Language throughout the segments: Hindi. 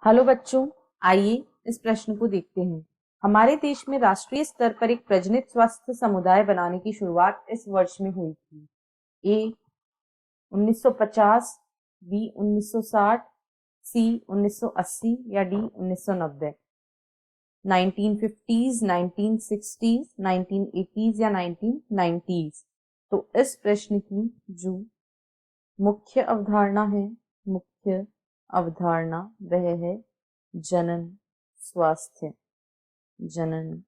हेलो बच्चों, आइए इस प्रश्न को देखते हैं। हमारे देश में राष्ट्रीय स्तर पर एक प्रजनित स्वास्थ्य समुदाय बनाने की शुरुआत इस वर्ष में हुई थी। ए 1950, बी 1960, सी 1980 या डी 1990। 1950s, 1960s, 1980s या 1990s। तो इस प्रश्न की जो मुख्य अवधारणा वह है जनन स्वास्थ्य। जनन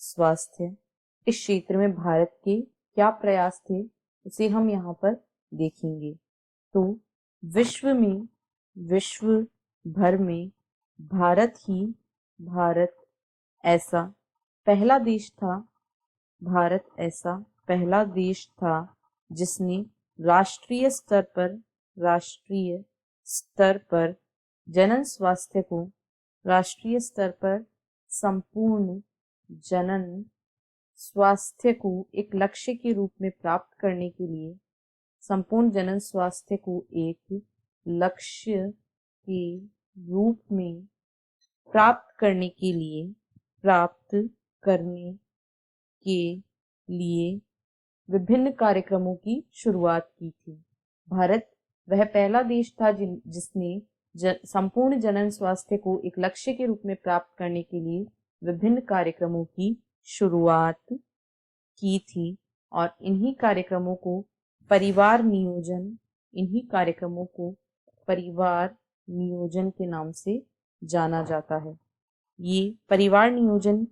स्वास्थ्य इस क्षेत्र में भारत के क्या प्रयास थे उसे हम यहाँ पर देखेंगे। तो विश्व भर में भारत ऐसा पहला देश था जिसने राष्ट्रीय स्तर पर जनन स्वास्थ्य को संपूर्ण जनन स्वास्थ्य को एक लक्ष्य के रूप में प्राप्त करने के लिए विभिन्न कार्यक्रमों की शुरुआत की थी। भारत वह पहला देश था जिसने संपूर्ण जनन स्वास्थ्य को एक लक्ष्य के रूप में प्राप्त करने के लिए विभिन्न कार्यक्रमों की शुरुआत की थी और इन्हीं कार्यक्रमों को परिवार नियोजन के नाम से जाना जाता है। ये परिवार नियोजन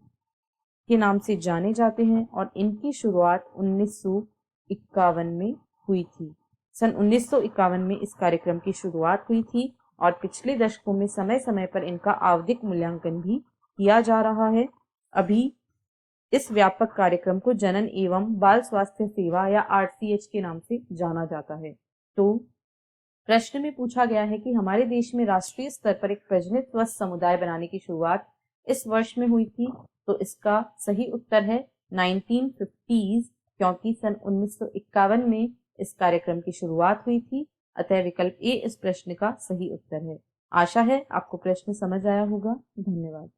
के नाम से जाने जाते हैं और इनकी शुरुआत 1951 में हुई थी। सन 1951 में इस कार्यक्रम की शुरुआत हुई थी और पिछले दशकों में समय समय पर इनका आवधिक मूल्यांकन भी किया जा रहा है। अभी इस व्यापक कार्यक्रम को जनन एवं बाल स्वास्थ्य सेवा या RCH के नाम से जाना जाता है। तो प्रश्न में पूछा गया है कि हमारे देश में राष्ट्रीय स्तर पर एक प्रजनित स्वस्थ समुदाय बनाने की शुरुआत इस वर्ष में हुई थी। तो इसका सही उत्तर है 1950s, क्योंकि सन 1951 में इस कार्यक्रम की शुरुआत हुई थी। अतः विकल्प ए इस प्रश्न का सही उत्तर है। आशा है आपको प्रश्न समझ आया होगा। धन्यवाद।